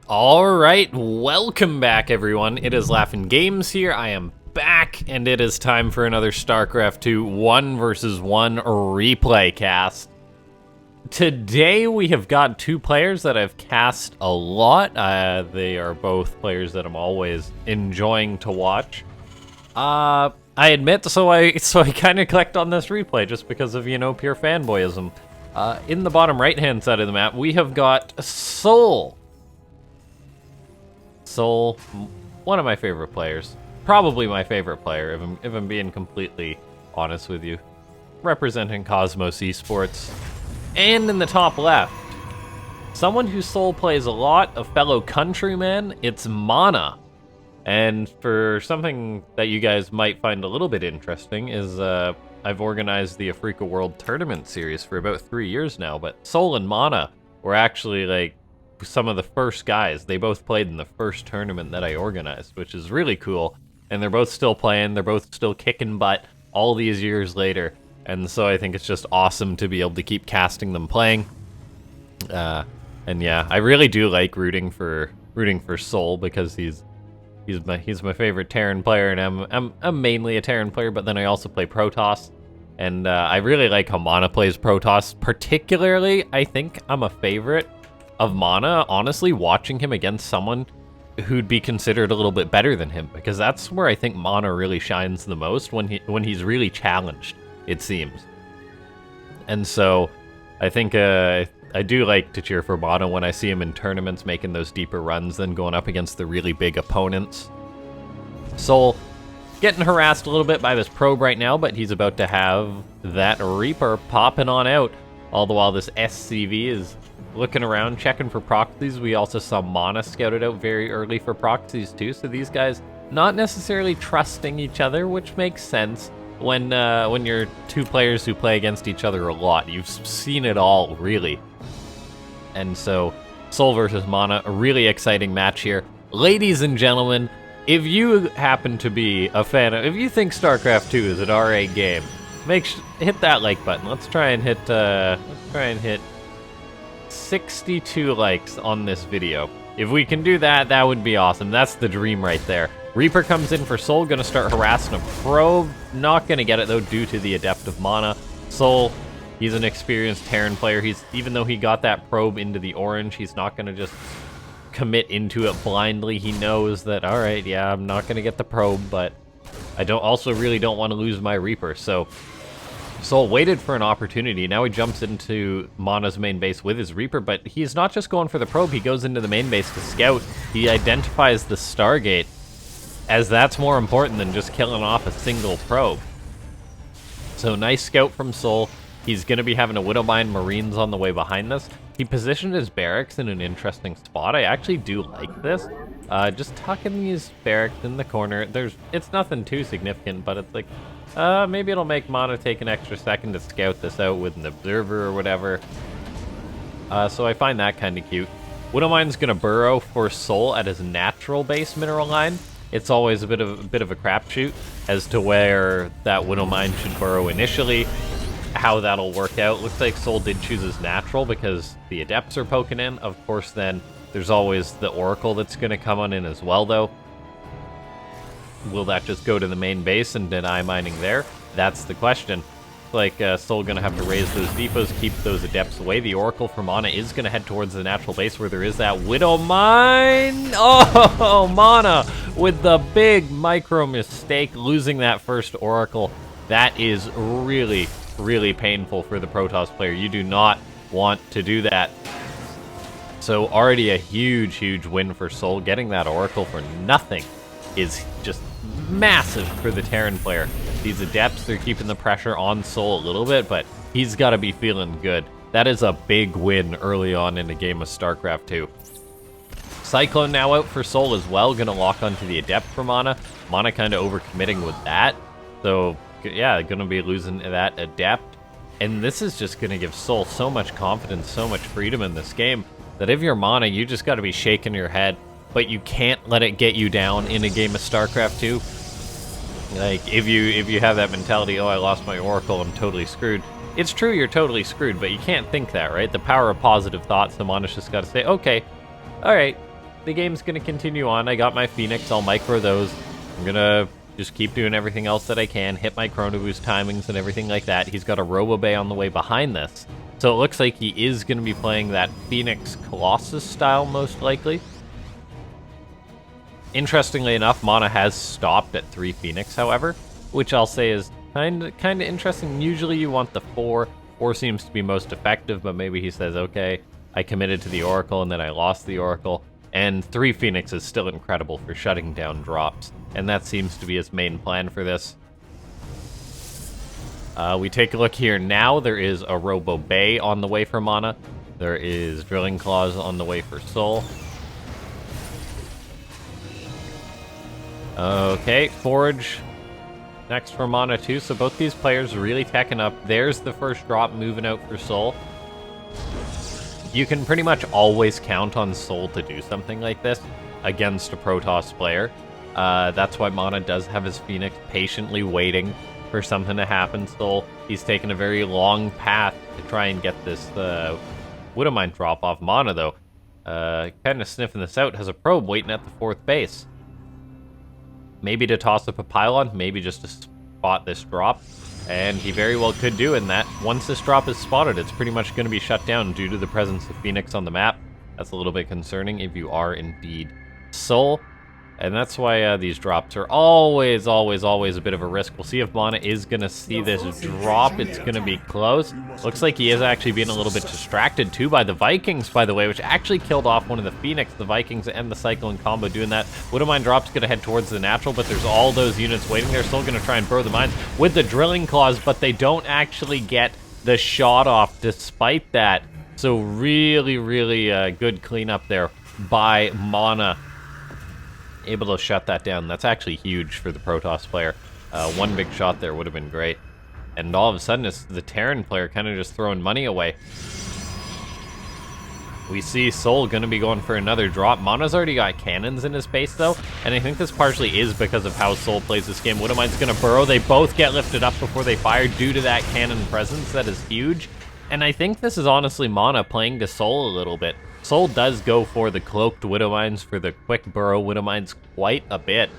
Alright, welcome back everyone. It is LaughNgamez here. I am back, and it is time for another Starcraft 2 1 vs 1 replay cast. Today we have got two players that I've cast a lot. They are both players that I'm always enjoying to watch. I admit, so I kind of clicked on this replay just because of, pure fanboyism. In the bottom right-hand side of the map, we have got souL. souL, one of my favorite players. Probably my favorite player, if I'm being completely honest with you. Representing Cosmos Esports. And in the top left, someone who souL plays a lot, a fellow countryman, it's MaNa. And for something that you guys might find a little bit interesting is I've organized the Africa World Tournament series for about 3 years now, but souL and MaNa were actually like some of the first guys. They both played in the first tournament that I organized, which is really cool. And they're both still playing, they're both still kicking butt all these years later. And so I think it's just awesome to be able to keep casting them playing. And yeah, I really do like rooting for souL because he's my favorite Terran player, and I'm mainly a Terran player, but then I also play Protoss. And I really like how MaNa plays Protoss. Particularly, I think I'm a favorite of MaNa, honestly, watching him against someone who'd be considered a little bit better than him, because that's where I think MaNa really shines the most, when he's really challenged, it seems. And so I think I do like to cheer for MaNa when I see him in tournaments making those deeper runs than going up against the really big opponents. souL getting harassed a little bit by this probe right now, but he's about to have that Reaper popping on out. All the while this SCV is looking around, checking for proxies. We also saw MaNa scouted out very early for proxies too, so these guys not necessarily trusting each other, which makes sense when you're two players who play against each other a lot. You've seen it all, really. And so, souL versus MaNa, a really exciting match here. Ladies and gentlemen, if you happen to be a fan of, if you think StarCraft 2 is an RA game, hit that like button. Let's try and hit 62 likes on this video. If we can do that, that would be awesome. That's the dream right there. Reaper comes in for souL, gonna start harassing a probe. Not gonna get it though due to the adept of MaNa. souL, he's an experienced Terran player. Even though he got that probe into the orange, he's not gonna just commit into it blindly. He knows that, all right, yeah, I'm not gonna get the probe, but I also really don't want to lose my Reaper. So souL waited for an opportunity. Now he jumps into MaNa's main base with his Reaper, but he's not just going for the probe. He goes into the main base to scout. He identifies the Stargate, as that's more important than just killing off a single probe. So nice scout from souL. He's going to be having a Widowmine Marines on the way behind this. He positioned his barracks in an interesting spot. I actually do like this. Just tucking these barracks in the corner. It's nothing too significant, but it's like, maybe it'll make MaNa take an extra second to scout this out with an observer or whatever. So I find that kind of cute. Widowmine's going to burrow for souL at his natural base mineral line. It's always a bit of a crapshoot as to where that Widowmine should burrow initially, how that'll work out. Looks like souL did choose his natural because the adepts are poking in. Of course, then there's always the Oracle that's going to come on in as well, though. Will that just go to the main base and deny mining there? That's the question. Like, souL gonna have to raise those depots, keep those adepts away. The Oracle for MaNa is gonna head towards the natural base where there is that Widowmine. Oh, MaNa with the big micro mistake, losing that first Oracle. That is really, really painful for the Protoss player. You do not want to do that. So already a huge, huge win for souL. Getting that Oracle for nothing is just massive for the Terran player. These adepts, they're keeping the pressure on souL a little bit, but he's got to be feeling good. That is a big win early on in a game of StarCraft 2. Cyclone now out for souL as well, gonna lock onto the adept for MaNa. MaNa kind of overcommitting with that. So, yeah, gonna be losing that adept. And this is just gonna give souL so much confidence, so much freedom in this game, that if you're MaNa, you just got to be shaking your head. But you can't let it get you down in a game of StarCraft 2. Like, if you have that mentality, oh, I lost my Oracle, I'm totally screwed. It's true you're totally screwed, but you can't think that, right? The power of positive thoughts, the MaNa's just got to say, okay, all right, the game's going to continue on. I got my Phoenix, I'll micro those. I'm going to just keep doing everything else that I can, hit my Chrono Boost timings and everything like that. He's got a Robo Bay on the way behind this. So it looks like he is going to be playing that Phoenix Colossus style, most likely. Interestingly enough, MaNa has stopped at 3 Phoenix, however, which I'll say is kind of interesting. Usually you want the 4. 4 seems to be most effective, but maybe he says, okay, I committed to the Oracle and then I lost the Oracle. And 3 Phoenix is still incredible for shutting down drops, and that seems to be his main plan for this. We take a look here now. There is a Robo Bay on the way for MaNa. There is Drilling Claws on the way for souL. Okay, Forge next for MaNa too. So both these players really teching up. There's the first drop moving out for souL. You can pretty much always count on souL to do something like this against a Protoss player. That's why MaNa does have his Phoenix patiently waiting for something to happen. souL, he's taken a very long path to try and get this Wouldn't mind drop off. MaNa, though, kind of sniffing this out, has a probe waiting at the 4th base. Maybe to toss up a pylon, maybe just to spot this drop. And he very well could do, and that once this drop is spotted, it's pretty much going to be shut down due to the presence of Phoenix on the map. That's a little bit concerning if you are indeed souL. And that's why these drops are always a bit of a risk. We'll see if MaNa is going to see this drop. It's going to be close. Looks like he is actually being a little bit distracted, too, by the Vikings, by the way, which actually killed off one of the Phoenix. The Vikings and the Cyclone combo doing that. Wouldn't mind drop's going to head towards the natural, but there's all those units waiting. They're still going to try and burrow the mines with the Drilling Claws, but they don't actually get the shot off despite that. So really good cleanup there by MaNa. Able to shut that down. That's actually huge for the Protoss player. One big shot there would have been great. And all of a sudden, it's the Terran player kind of just throwing money away. We see souL going to be going for another drop. MaNa's already got cannons in his base, though, and I think this partially is because of how souL plays this game. Wouldn't mind's going to burrow. They both get lifted up before they fire due to that cannon presence. That is huge. And I think this is honestly MaNa playing to souL a little bit. souL does go for the cloaked Widow Mines for the quick burrow Widow Mines quite a bit.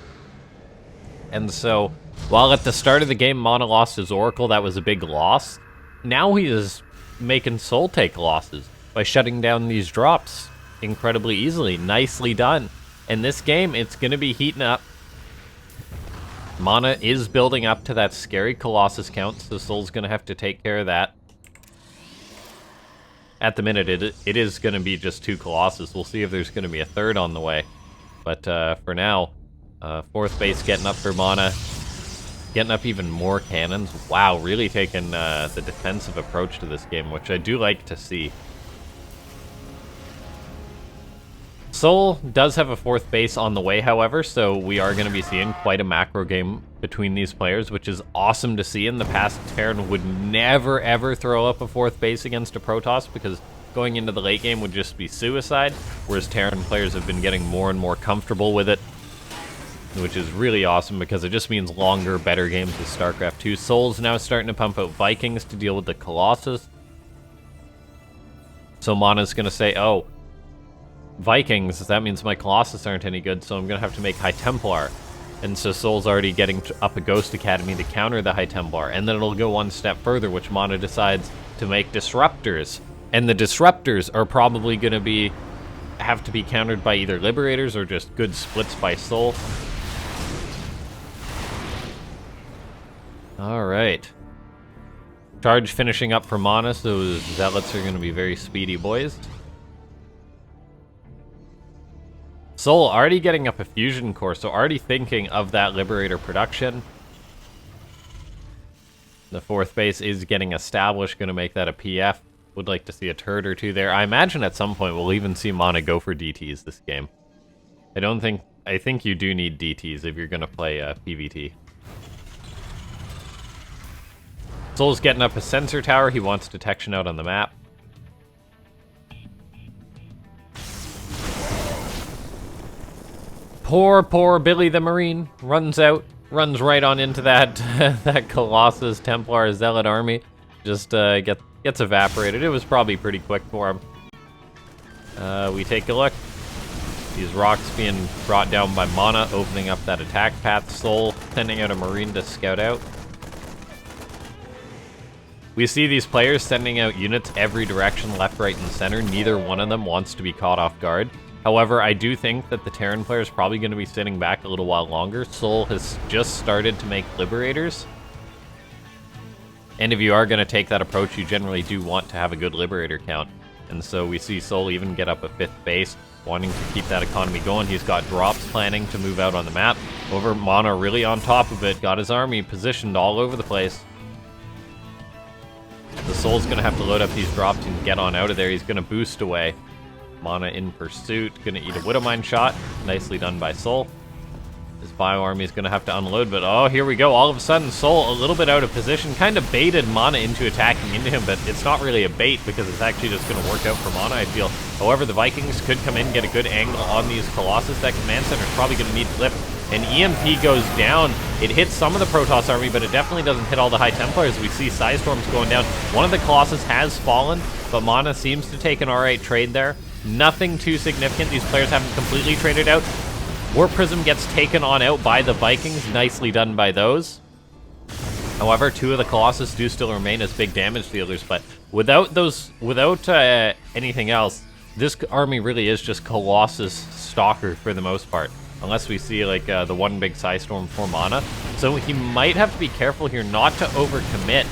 And so, while at the start of the game MaNa lost his Oracle, that was a big loss, now he is making souL take losses by shutting down these drops incredibly easily. Nicely done. In this game, it's going to be heating up. MaNa is building up to that scary Colossus count, so souL's going to have to take care of that. At the minute, it is going to be just 2 Colossus. We'll see if there's going to be a 3rd on the way. But for now, 4th base getting up for MaNa. Getting up even more cannons. Wow, really taking the defensive approach to this game, which I do like to see. souL does have a 4th base on the way, however, so we are going to be seeing quite a macro game between these players, which is awesome to see. In the past, Terran would never, ever throw up a 4th base against a Protoss because going into the late game would just be suicide, whereas Terran players have been getting more and more comfortable with it, which is really awesome because it just means longer, better games with Starcraft 2. souL's now starting to pump out Vikings to deal with the Colossus. So MaNa's going to say, oh, Vikings, that means my Colossus aren't any good, so I'm going to have to make High Templar. And so souL's already getting up a Ghost Academy to counter the High Templar, and then it'll go one step further, which MaNa decides to make Disruptors. And the Disruptors are probably going to have to be countered by either Liberators or just good splits by souL. Alright. Charge finishing up for MaNa, so Zealots are going to be very speedy boys. souL already getting up a fusion core, so already thinking of that Liberator production. The 4th base is getting established, going to make that a PF. Would like to see a turret or 2 there. I imagine at some point we'll even see MaNa go for DTs this game. I think you do need DTs if you're going to play PvT. souL's getting up a sensor tower. He wants detection out on the map. Poor Billy the Marine runs right on into that that Colossus Templar Zealot army. Just gets evaporated. It was probably pretty quick for him. We take a look. These rocks being brought down by MaNa, opening up that attack path. souL sending out a Marine to scout out. We see these players sending out units every direction, left, right, and center. Neither one of them wants to be caught off guard. However, I do think that the Terran player is probably going to be sitting back a little while longer. souL has just started to make Liberators. And if you are going to take that approach, you generally do want to have a good Liberator count. And so we see souL even get up a 5th base, wanting to keep that economy going. He's got drops planning to move out on the map. Over MaNa really on top of it, got his army positioned all over the place. The souL's going to have to load up these drops and get on out of there. He's going to boost away. MaNa in pursuit, going to eat a Widow Mine shot. Nicely done by souL. His bio army is going to have to unload, but oh, here we go. All of a sudden, souL a little bit out of position. Kind of baited MaNa into attacking into him, but it's not really a bait because it's actually just going to work out for MaNa, I feel. However, the Vikings could come in, get a good angle on these Colossus. That command center is probably going to need flip. And EMP goes down. It hits some of the Protoss army, but it definitely doesn't hit all the High Templars. We see Psystorms going down. One of the Colossus has fallen, but MaNa seems to take an alright trade there. Nothing too significant. These players haven't completely traded out. War Prism gets taken on out by the Vikings. Nicely done by those. However, 2 of the Colossus do still remain as big damage dealers, but without anything else, this army really is just Colossus Stalker for the most part. Unless we see like the one big Psystorm for MaNa. So he might have to be careful here not to overcommit.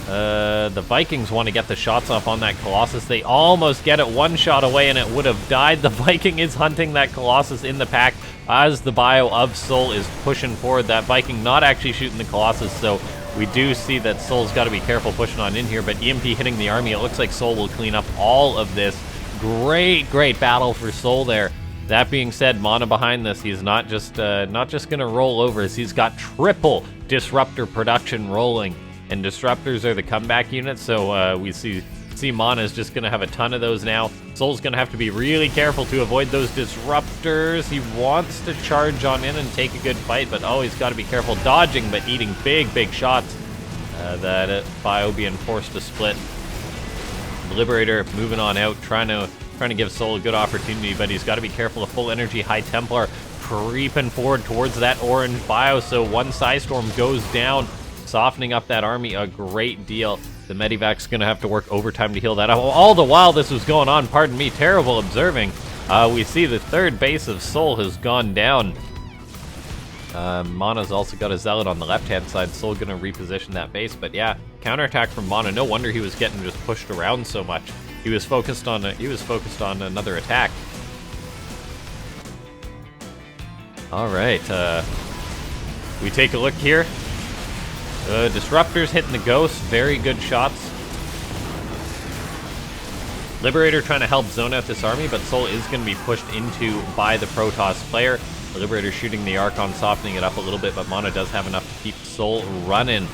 The Vikings want to get the shots off on that Colossus. They almost get it 1 shot away and it would have died. The Viking is hunting that Colossus in the pack as the bio of souL is pushing forward. That Viking not actually shooting the Colossus, so we do see that souL's got to be careful pushing on in here, but EMP hitting the army. It looks like souL will clean up all of this. Great battle for souL there. That being said, MaNa behind this, he's not just gonna roll over. He's got triple disruptor production rolling. And disruptors are the comeback units, so we see MaNa is just going to have a ton of those now. souL's going to have to be really careful to avoid those disruptors. He wants to charge on in and take a good fight, but oh, he's got to be careful dodging, but eating big shots. That bio being forced to split. Liberator moving on out, trying to give souL a good opportunity, but he's got to be careful. A full energy High Templar creeping forward towards that orange bio, so one Psystorm goes down, softening up that army a great deal. The Medivac's going to have to work overtime to heal that up. All the while this was going on, pardon me, terrible observing. We see the 3rd base of souL has gone down. MaNa's also got a Zealot on the left-hand side. souL going to reposition that base, but yeah, counterattack from MaNa. No wonder he was getting just pushed around so much. He was focused on another attack. All right, we take a look here. Disruptors hitting the Ghost, very good shots. Liberator trying to help zone out this army, but souL is going to be pushed into by the Protoss player. The Liberator shooting the Archon, softening it up a little bit, but MaNa does have enough to keep souL running.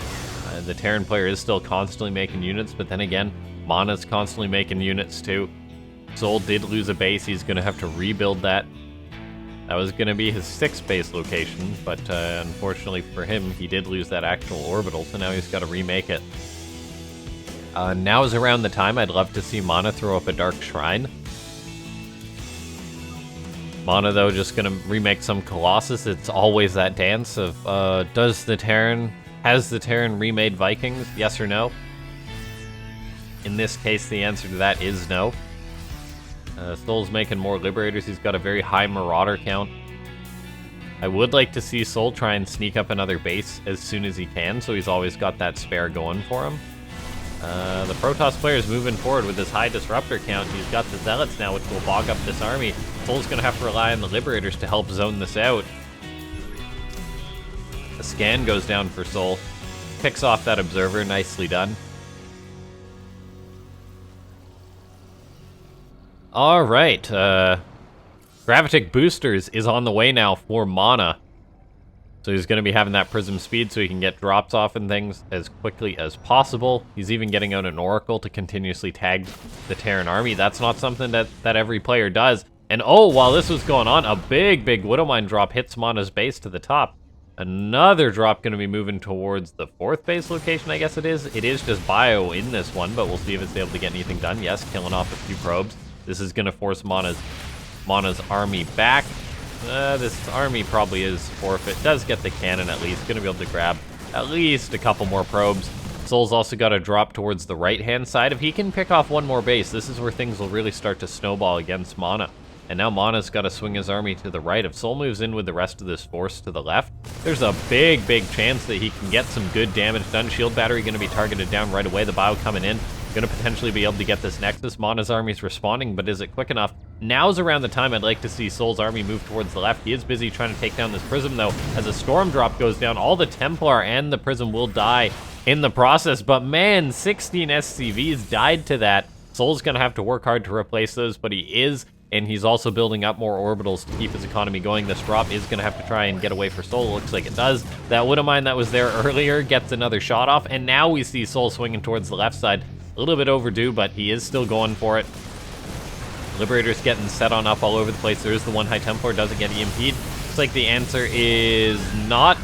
The Terran player is still constantly making units, but then again, MaNa's constantly making units too. souL did lose a base, he's going to have to rebuild that. That was going to be his 6th base location, but unfortunately for him, he did lose that actual orbital, so now he's got to remake it. Now is around the time I'd love to see MaNa throw up a Dark Shrine. MaNa, though, just going to remake some Colossus. It's always that dance of, has the Terran remade Vikings, yes or no? In this case, the answer to that is no. souL's making more Liberators. He's got a very high Marauder count. I would like to see souL try and sneak up another base as soon as he can, so he's always got that spare going for him. The Protoss player is moving forward with this high Disruptor count. He's got the Zealots now, which will bog up this army. souL's going to have to rely on the Liberators to help zone this out. A scan goes down for souL. Picks off that Observer. Nicely done. Alright, Gravitic Boosters is on the way now for MaNa. So he's going to be having that Prism speed so he can get drops off and things as quickly as possible. He's even getting out an Oracle to continuously tag the Terran army. That's not something that every player does. And oh, while this was going on, a big Widow Mine drop hits MaNa's base to the top. Another drop going to be moving towards the 4th base location, I guess it is. It is just bio in this one, but we'll see if it's able to get anything done. Yes, killing off a few probes. This is going to force MaNa's MaNa's army back. This army probably is forfeit. Does get the cannon at least. Gonna be able to grab at least a couple more probes. souL's also got to drop towards the right-hand side. If he can pick off one more base, this is where things will really start to snowball against MaNa. And now MaNa's got to swing his army to the right. If souL moves in with the rest of this force to the left, there's a big chance that he can get some good damage done. Shield battery going to be targeted down right away. The bio coming in. Going to potentially be able to get this Nexus. MaNa's army's responding, but is it quick enough? Now's around the time I'd like to see souL's army move towards the left. He is busy trying to take down this Prism, though. As a Storm Drop goes down, all the Templar and the Prism will die in the process. But man, 16 SCVs died to that. souL's going to have to work hard to replace those, but he is, and he's also building up more orbitals to keep his economy going. This drop is going to have to try and get away for souL. Looks like it does. That Widowmine that was there earlier gets another shot off, and now we see souL swinging towards the left side. A little bit overdue, but he is still going for it. Liberator's getting set on up all over the place. There is the one High Templar. Does it get EMP'd? Looks like the answer is not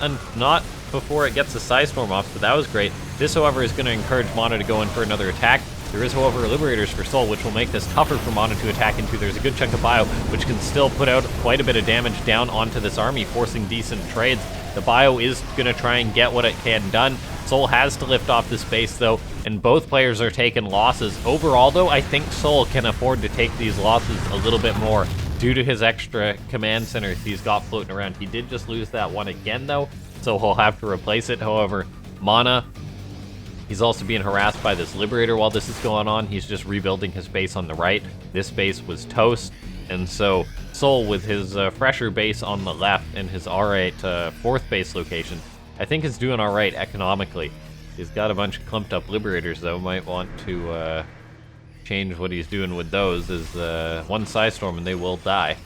before it gets the Psystorm off, but that was great. This, however, is going to encourage MaNa to go in for another attack. There is, however, Liberators for souL, which will make this tougher for MaNa to attack into. There's a good chunk of bio, which can still put out quite a bit of damage down onto this army, forcing decent trades. The bio is going to try and get what it can done. souL has to lift off this base, though, and both players are taking losses. Overall, though, I think souL can afford to take these losses a little bit more due to his extra command centers he's got floating around. He did just lose that one again, though, so he'll have to replace it. However, MaNa, he's also being harassed by this Liberator while this is going on. He's just rebuilding his base on the right. This base was toast, and so souL, with his fresher base on the left and his R8 fourth base location, I think is doing all right economically. He's got a bunch of clumped up Liberators, though. Might want to change what he's doing with those. Is one Psystorm and they will die.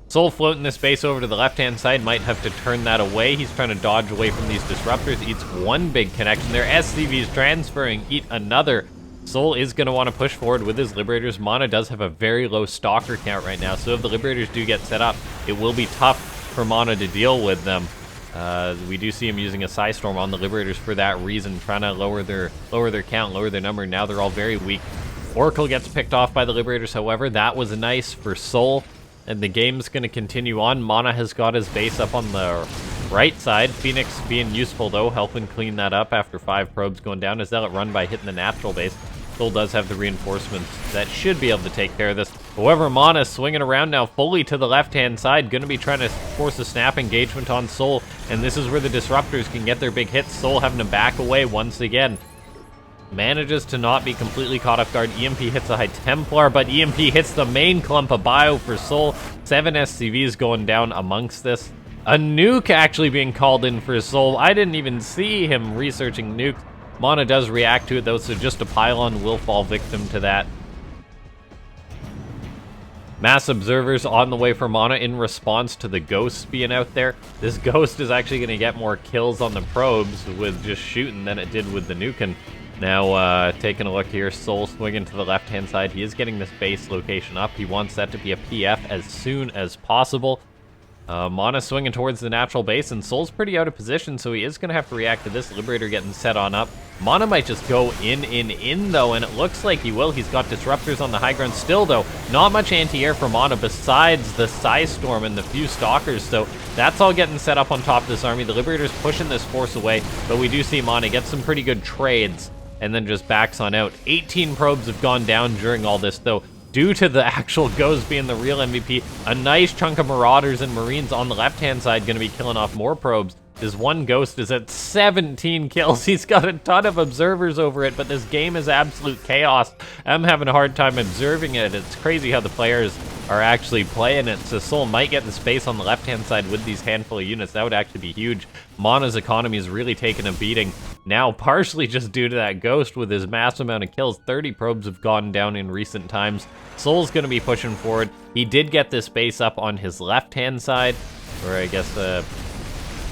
souL floating this base over to the left-hand side. Might have to turn that away. He's trying to dodge away from these Disruptors. Eats one big connection there. SCV's transferring. Eat another. souL is going to want to push forward with his Liberators. MaNa does have a very low Stalker count right now, so if the Liberators do get set up, it will be tough for MaNa to deal with them. We do see him using a Psystorm on the Liberators for that reason, trying to lower their count, lower their number. Now they're all very weak. Oracle gets picked off by the Liberators, however. That was nice for souL, and the game's going to continue on. MaNa has got his base up on the right side. Phoenix being useful, though, helping clean that up after 5 probes going down. As Zealot run by hitting the natural base. souL does have the reinforcements that should be able to take care of this. However, MaNa swinging around now fully to the left-hand side, going to be trying to force a snap engagement on souL, and this is where the Disruptors can get their big hits. souL having to back away once again. Manages to not be completely caught off guard. EMP hits a High Templar, but EMP hits the main clump of bio for souL. 7 SCVs going down amongst this. A nuke actually being called in for souL. I didn't even see him researching nukes. MaNa does react to it, though, so just a pylon will fall victim to that. Mass Observers on the way for MaNa in response to the Ghosts being out there. This Ghost is actually going to get more kills on the probes with just shooting than it did with the nuking. Now, taking a look here, souL swinging to the left-hand side. He is getting this base location up. He wants that to be a PF as soon as possible. MaNa swinging towards the natural base, and souL's pretty out of position, so he is going to have to react to this Liberator getting set on up. MaNa might just go in, though, and it looks like he will. He's got Disruptors on the high ground still, though. Not much anti-air for MaNa besides the Psystorm and the few Stalkers, so that's all getting set up on top of this army. The Liberator's pushing this force away, but we do see MaNa get some pretty good trades and then just backs on out. 18 probes have gone down during all this, though. Due to the actual Ghost being the real MVP, a nice chunk of Marauders and Marines on the left-hand side going to be killing off more probes. This one Ghost is at 17 kills. He's got a ton of observers over it, but this game is absolute chaos. I'm having a hard time observing it. It's crazy how the players are actually playing it. So souL might get the space on the left-hand side with these handful of units. That would actually be huge. MaNa's economy is really taking a beating now, partially just due to that Ghost with his massive amount of kills. 30 probes have gone down in recent times. souL's going to be pushing forward. He did get this base up on his left-hand side, or I guess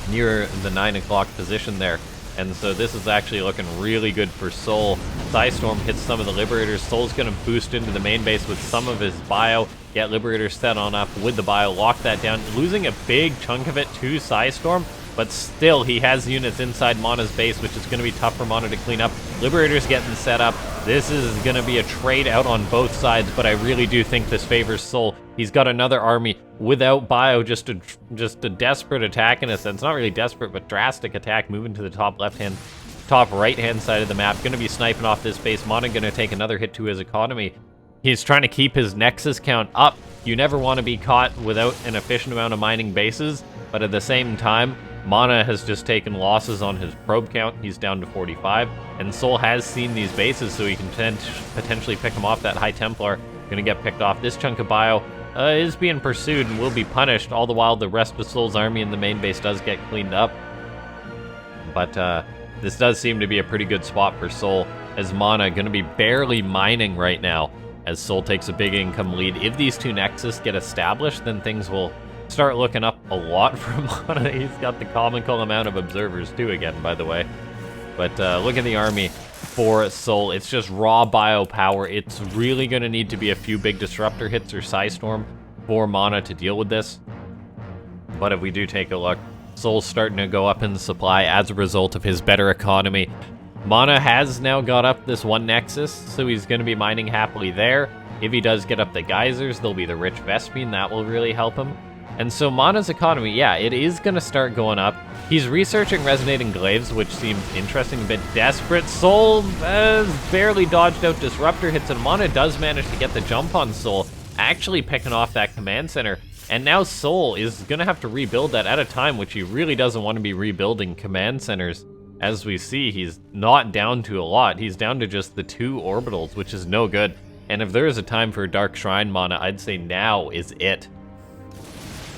near the 9 o'clock position there. And so this is actually looking really good for souL. Psystorm hits some of the Liberators. souL's going to boost into the main base with some of his bio. Get Liberators set on up with the bio. Lock that down. Losing a big chunk of it to Psystorm. But still, he has units inside MaNa's base, which is going to be tough for MaNa to clean up. Liberator's getting set up. This is going to be a trade out on both sides, but I really do think this favors souL. He's got another army without bio, just a desperate attack in a sense. Not really desperate, but drastic attack, moving to the top right-hand side of the map. Going to be sniping off this base. MaNa going to take another hit to his economy. He's trying to keep his Nexus count up. You never want to be caught without an efficient amount of mining bases, but at the same time, MaNa has just taken losses on his probe count. He's down to 45, and souL has seen these bases, so he can potentially pick him off. That High Templar gonna get picked off. This chunk of bio is being pursued and will be punished, all the while the rest of souL's army in the main base does get cleaned up. But this does seem to be a pretty good spot for souL, as MaNa gonna be barely mining right now, as souL takes a big income lead. If these two Nexus get established, then things will start looking up a lot for MaNa. He's got the comical amount of observers too again, by the way. But look at the army for souL. It's just raw bio power. It's really going to need to be a few big disruptor hits or Psystorm for MaNa to deal with this. But if we do take a look, souL's starting to go up in supply as a result of his better economy. MaNa has now got up this one Nexus, so he's going to be mining happily there. If he does get up the geysers, there'll be the rich Vespene. That will really help him. And so MaNa's economy, yeah, it is going to start going up. He's researching Resonating Glaives, which seems interesting, a bit desperate. souL has barely dodged out disruptor hits, and MaNa does manage to get the jump on souL, actually picking off that command center. And now souL is going to have to rebuild that at a time which he really doesn't want to be rebuilding command centers. As we see, he's not down to a lot. He's down to just the 2 orbitals, which is no good. And if there is a time for a Dark Shrine MaNa, I'd say now is it,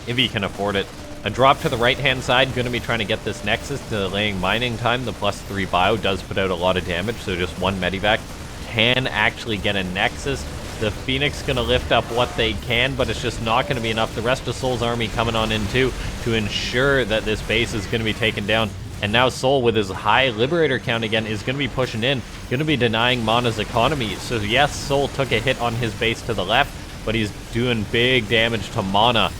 if he can afford it. A drop to the right-hand side, going to be trying to get this Nexus, delaying mining time. The +3 bio does put out a lot of damage, so just one Medivac can actually get a Nexus. The Phoenix going to lift up what they can, but it's just not going to be enough. The rest of souL's army coming on in too to ensure that this base is going to be taken down. And now souL, with his high Liberator count again, is going to be pushing in, going to be denying MaNa's economy. So yes, souL took a hit on his base to the left, but he's doing big damage to MaNa,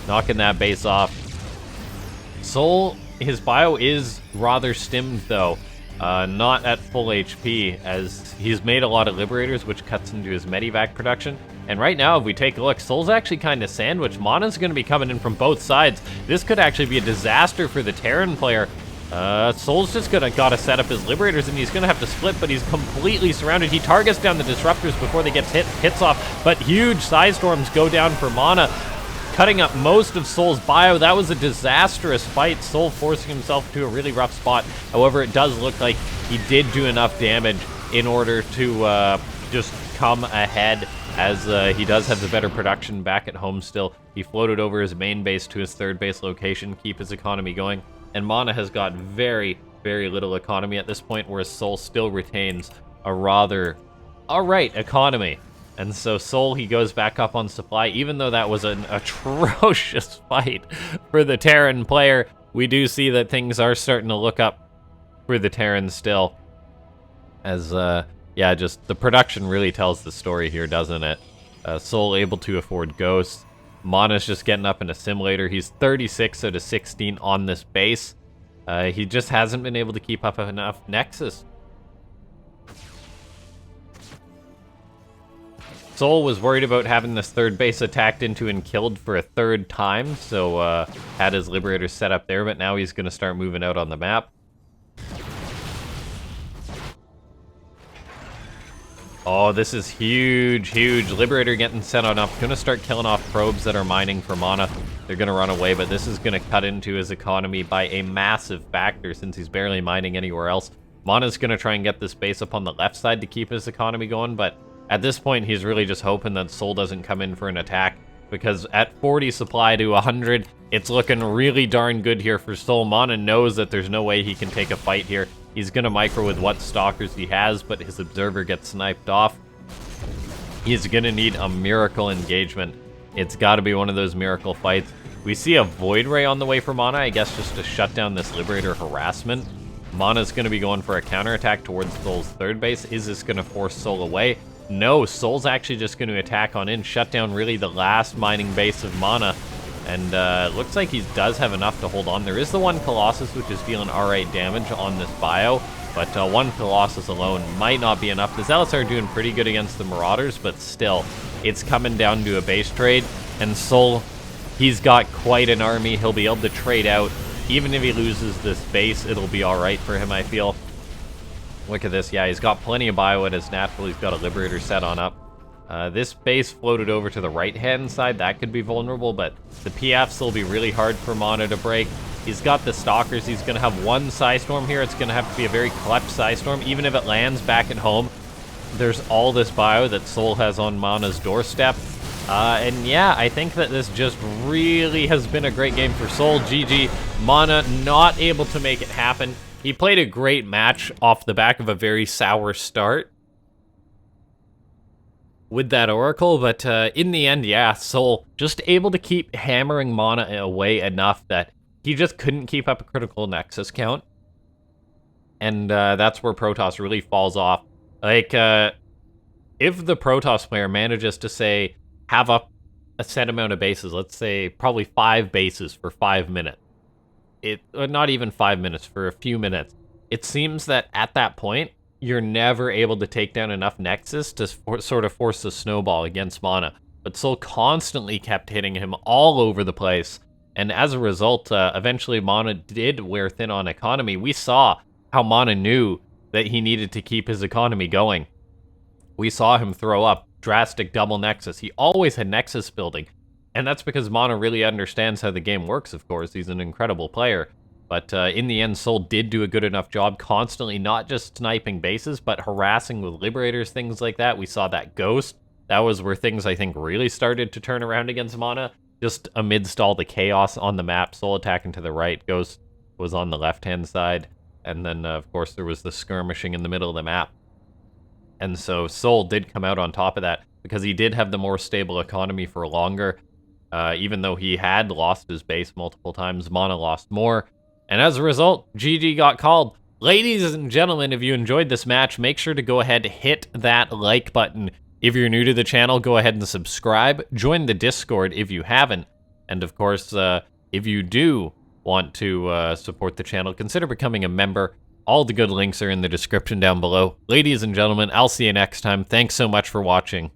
knocking that base off. souL, his bio is rather stimmed though, not at full HP, as he's made a lot of Liberators, which cuts into his Medivac production. And right now, if we take a look, souL's actually kind of sandwiched. MaNa's going to be coming in from both sides. This could actually be a disaster for the Terran player. souL's just gotta set up his Liberators, and he's gonna have to split, but he's completely surrounded. He targets down the Disruptors before they get hits off, but huge Psystorms go down for MaNa, cutting up most of souL's bio. That was a disastrous fight, souL forcing himself to a really rough spot. However, it does look like he did do enough damage in order to just come ahead, as he does have the better production back at home still. He floated over his main base to his 3rd base location, keep his economy going. And MaNa has got very, very little economy at this point, whereas souL still retains a rather alright economy. And so souL, he goes back up on supply, even though that was an atrocious fight for the Terran player. We do see that things are starting to look up for the Terrans still. As, yeah, just the production really tells the story here, doesn't it? souL able to afford Ghosts. MaNa's just getting up in Assimilator. He's 36 out of 16 on this base. He just hasn't been able to keep up enough Nexus. souL was worried about having this 3rd base attacked into and killed for a 3rd time, so had his Liberators set up there, but now he's going to start moving out on the map. Oh, this is huge, huge. Liberator getting set on up. Gonna start killing off probes that are mining for MaNa. They're gonna run away, but this is gonna cut into his economy by a massive factor since he's barely mining anywhere else. MaNa's gonna try and get this base up on the left side to keep his economy going, but at this point, he's really just hoping that souL doesn't come in for an attack, because at 40 supply to 100, it's looking really darn good here for souL. MaNa knows that there's no way he can take a fight here. He's going to micro with what stalkers he has, but his observer gets sniped off. He's going to need a miracle engagement. It's got to be one of those miracle fights. We see a Void Ray on the way for MaNa, I guess just to shut down this Liberator harassment. MaNa's going to be going for a counterattack towards souL's 3rd base. Is this going to force souL away? No, souL's actually just going to attack on in, shut down really the last mining base of MaNa. And it looks like he does have enough to hold on. There is the one Colossus, which is dealing alright damage on this bio. But one Colossus alone might not be enough. The Zealots are doing pretty good against the Marauders, but still, it's coming down to a base trade. And souL, he's got quite an army. He'll be able to trade out. Even if he loses this base, it'll be alright for him, I feel. Look at this. Yeah, he's got plenty of bio at his natural. He's got a Liberator set on up. This base floated over to the right-hand side. That could be vulnerable, but the PFs will be really hard for MaNa to break. He's got the Stalkers. He's going to have one Psystorm here. It's going to have to be a very clutch Psystorm. Even if it lands back at home, there's all this bio that souL has on MaNa's doorstep. And yeah, I think that this just really has been a great game for souL. GG. MaNa not able to make it happen. He played a great match off the back of a very sour start with that Oracle, but in the end, yeah, souL just able to keep hammering MaNa away enough that he just couldn't keep up a critical Nexus count. And that's where Protoss really falls off. Like, if the Protoss player manages to, say, have up a set amount of bases, let's say probably 5 bases for 5 minutes, not even 5 minutes, for a few minutes, it seems that at that point, you're never able to take down enough Nexus to sort of force a snowball against MaNa. But souL constantly kept hitting him all over the place. And as a result, eventually MaNa did wear thin on economy. We saw how MaNa knew that he needed to keep his economy going. We saw him throw up drastic double Nexus. He always had Nexus building. And that's because MaNa really understands how the game works, of course. He's an incredible player. But in the end, souL did do a good enough job constantly, not just sniping bases, but harassing with Liberators, things like that. We saw that Ghost. That was where things, I think, really started to turn around against MaNa. Just amidst all the chaos on the map, souL attacking to the right, Ghost was on the left-hand side. And then, of course, there was the skirmishing in the middle of the map. And so souL did come out on top of that, because he did have the more stable economy for longer. Even though he had lost his base multiple times, MaNa lost more. And as a result, GG got called. Ladies and gentlemen, if you enjoyed this match, make sure to go ahead and hit that like button. If you're new to the channel, go ahead and subscribe. Join the Discord if you haven't. And of course, if you do want to support the channel, consider becoming a member. All the good links are in the description down below. Ladies and gentlemen, I'll see you next time. Thanks so much for watching.